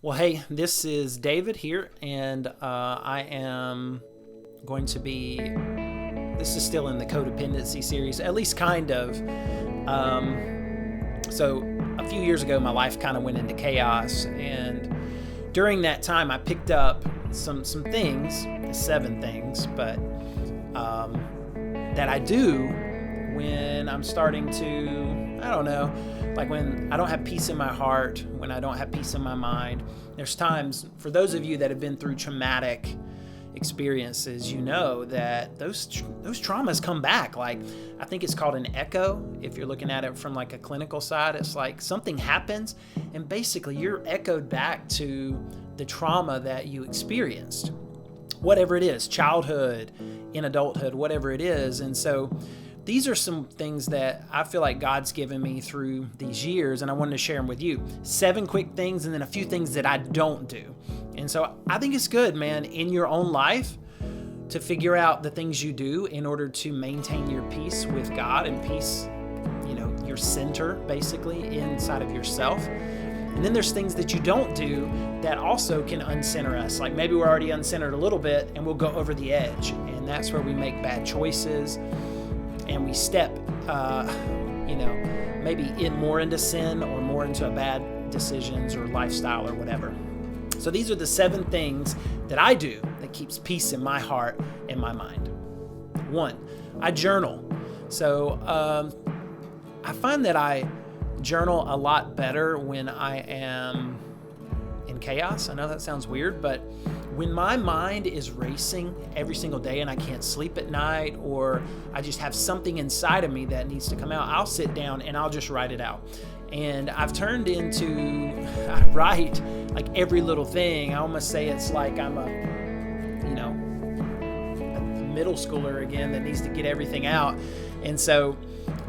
Well, hey, this is David here, and I am going to be. This is still in the codependency series, at least kind of. So, a few years ago, my life kind of went into chaos, and during that time, I picked up some things, 7 things, but that I do when I'm starting to, I don't know, like when I don't have peace in my heart, when I don't have peace in my mind. There's times, for those of you that have been through traumatic experiences, you know that those traumas come back. Like, I think it's called an echo. If you're looking at it from like a clinical side, it's like something happens and basically you're echoed back to the trauma that you experienced, whatever it is, childhood, in adulthood, whatever it is. And so these are some things that I feel like God's given me through these years, and I wanted to share them with you. 7 quick things, and then a few things that I don't do. And so I think it's good, man, in your own life to figure out the things you do in order to maintain your peace with God and peace, your center, basically, inside of yourself. And then there's things that you don't do that also can uncenter us. Like maybe we're already uncentered a little bit, and we'll go over the edge. And that's where we make bad choices. And we step, maybe more into sin or more into bad decisions or lifestyle or whatever. So these are the 7 things that I do that keeps peace in my heart and my mind. 1, I journal. So I find that I journal a lot better when I am in chaos. I know that sounds weird, but when my mind is racing every single day and I can't sleep at night, or I just have something inside of me that needs to come out, I'll sit down and I'll just write it out. And I've turned into, I write like every little thing. I almost say it's like I'm a middle schooler again that needs to get everything out. And so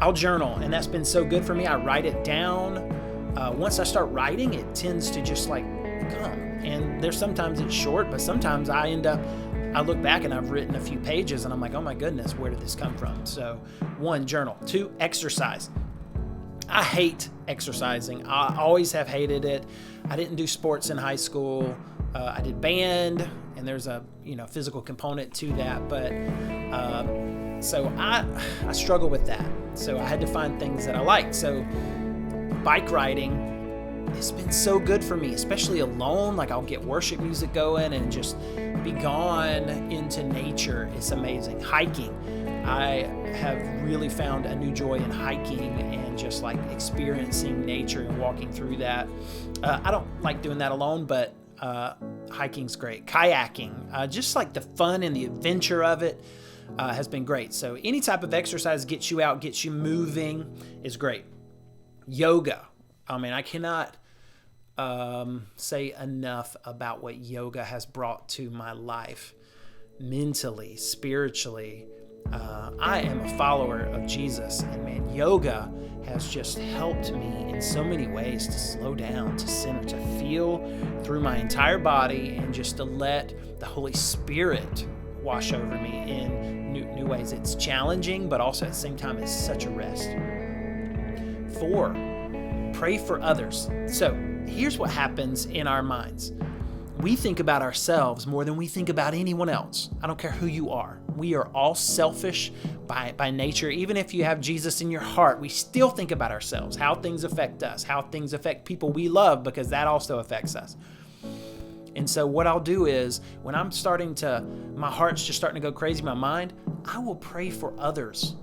I'll journal, and that's been so good for me. I write it down. Once I start writing, it tends to just like come. And there's sometimes it's short, but sometimes I look back and I've written a few pages and I'm like, oh my goodness, where did this come from? So 1, journal. 2, exercise. I hate exercising. I always have hated it. I didn't do sports in high school. I did band, and there's a physical component to that, but so I struggle with that. So I had to find things that I like. So bike riding, it's been so good for me, especially alone. Like I'll get worship music going and just be gone into nature. It's amazing. Hiking. I have really found a new joy in hiking and just like experiencing nature and walking through that. I don't like doing that alone, but hiking's great. Kayaking, just like the fun and the adventure of it has been great. So any type of exercise gets you out, gets you moving is great. Yoga. I cannot say enough about what yoga has brought to my life, mentally, spiritually. I am a follower of Jesus, and man, yoga has just helped me in so many ways to slow down, to center, to feel through my entire body, and just to let the Holy Spirit wash over me in new ways. It's challenging, but also at the same time, it's such a rest. 4, pray for others. So here's what happens in our minds. We think about ourselves more than we think about anyone else. I don't care who you are. We are all selfish by nature. Even if you have Jesus in your heart, we still think about ourselves, how things affect us, how things affect people we love, because that also affects us. And so what I'll do is when my heart's just starting to go crazy, my mind, I will pray for others.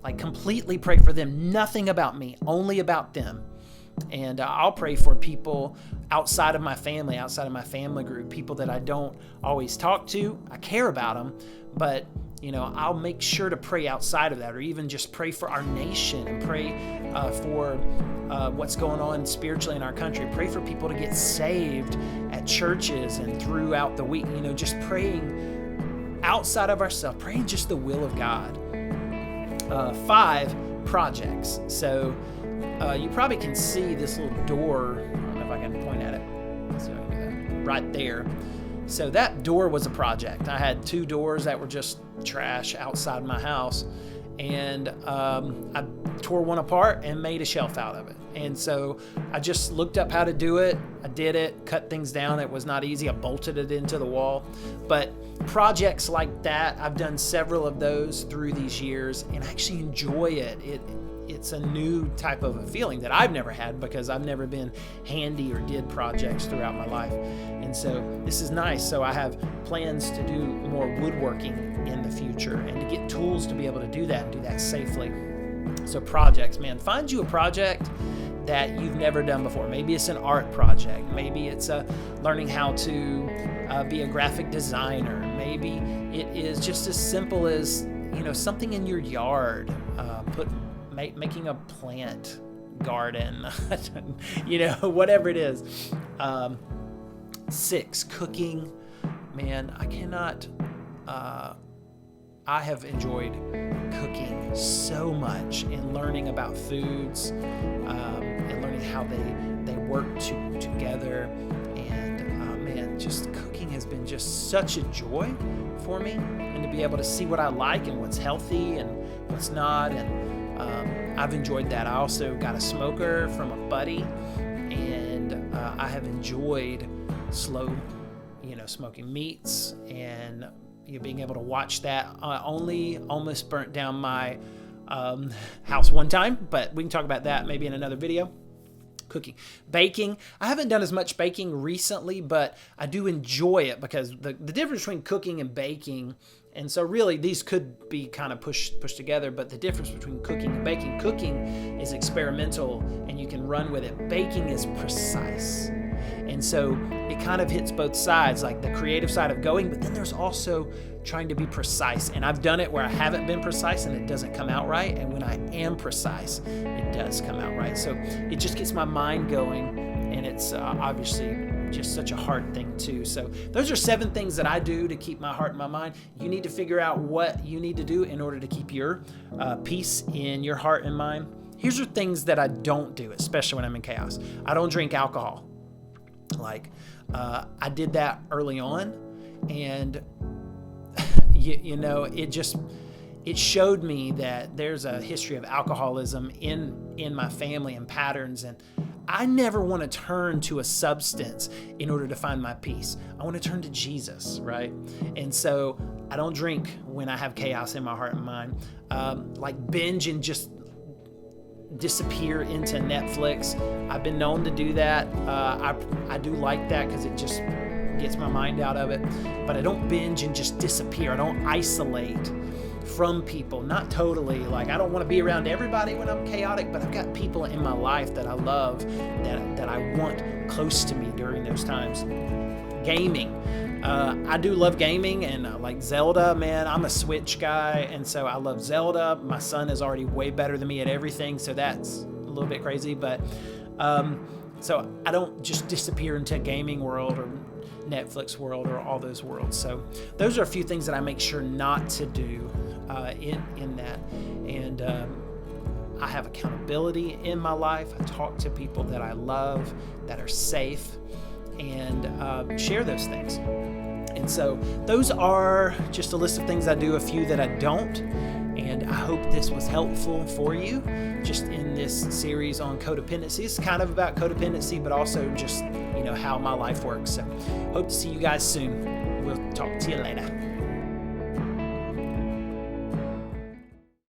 Like completely pray for them. Nothing about me, only about them. And I'll pray for people outside of my family group, people that I don't always talk to. I care about them, but I'll make sure to pray outside of that, or even just pray for our nation and pray for what's going on spiritually in our country. Pray for people to get saved at churches and throughout the week. Just praying outside of ourselves, praying just the will of God. 5, projects. So you probably can see this little door. I don't know if I can point at it. So right there. So that door was a project. I had 2 doors that were just trash outside my house, and I tore one apart and made a shelf out of it. And so I just looked up how to do it. I did it, cut things down. It was not easy. I bolted it into the wall. But projects like that, I've done several of those through these years, and I actually enjoy it. It's a new type of a feeling that I've never had because I've never been handy or did projects throughout my life. And so this is nice. So I have plans to do more woodworking in the future and to get tools to be able to do that and do that safely. So projects, man, find you a project that you've never done before. Maybe it's an art project. Maybe it's learning how to be a graphic designer. Maybe it is just as simple as, something in your yard, making a plant garden, whatever it is. 6, cooking. Man, I have enjoyed cooking so much and learning about foods and learning how they work together. And man, just cooking has been just such a joy for me, and to be able to see what I like and what's healthy and what's not. And I've enjoyed that. I also got a smoker from a buddy, and I have enjoyed slow, smoking meats, and being able to watch that. Only almost burnt down my house one time, but we can talk about that maybe in another video. Cooking. Baking. I haven't done as much baking recently, but I do enjoy it because the difference between cooking and baking, and so really these could be kind of pushed together, but the difference between cooking and cooking is experimental and you can run with it. Baking is precise. And so it kind of hits both sides, like the creative side of going, but then there's also trying to be precise. And I've done it where I haven't been precise and it doesn't come out right. And when I am precise, it does come out right. So it just gets my mind going, and it's obviously just such a hard thing too. So those are 7 things that I do to keep my heart and my mind. You need to figure out what you need to do in order to keep your peace in your heart and mind. Here's the things that I don't do, especially when I'm in chaos. I don't drink alcohol. I did that early on, and it showed me that there's a history of alcoholism in my family and patterns, and I never want to turn to a substance in order to find my peace. I want to turn to Jesus, right? And so I don't drink when I have chaos in my heart and mind. Binge and just disappear into Netflix. I've been known to do that. I do like that because it just gets my mind out of it. But I don't binge and just disappear. I don't isolate from people. Not totally. I don't want to be around everybody when I'm chaotic, but I've got people in my life that I love, that I want close to me during those times. Gaming. I do love gaming, and like Zelda, man, I'm a Switch guy, and so I love Zelda. My son is already way better than me at everything, so that's a little bit crazy, but so I don't just disappear into gaming world or Netflix world or all those worlds. So those are a few things that I make sure not to do in that. And I have accountability in my life. I talk to people that I love, that are safe, and share those things. And so those are just a list of things I do, a few that I don't. And I hope this was helpful for you just in this series on codependency. It's kind of about codependency, but also just, how my life works. So hope to see you guys soon. We'll talk to you later.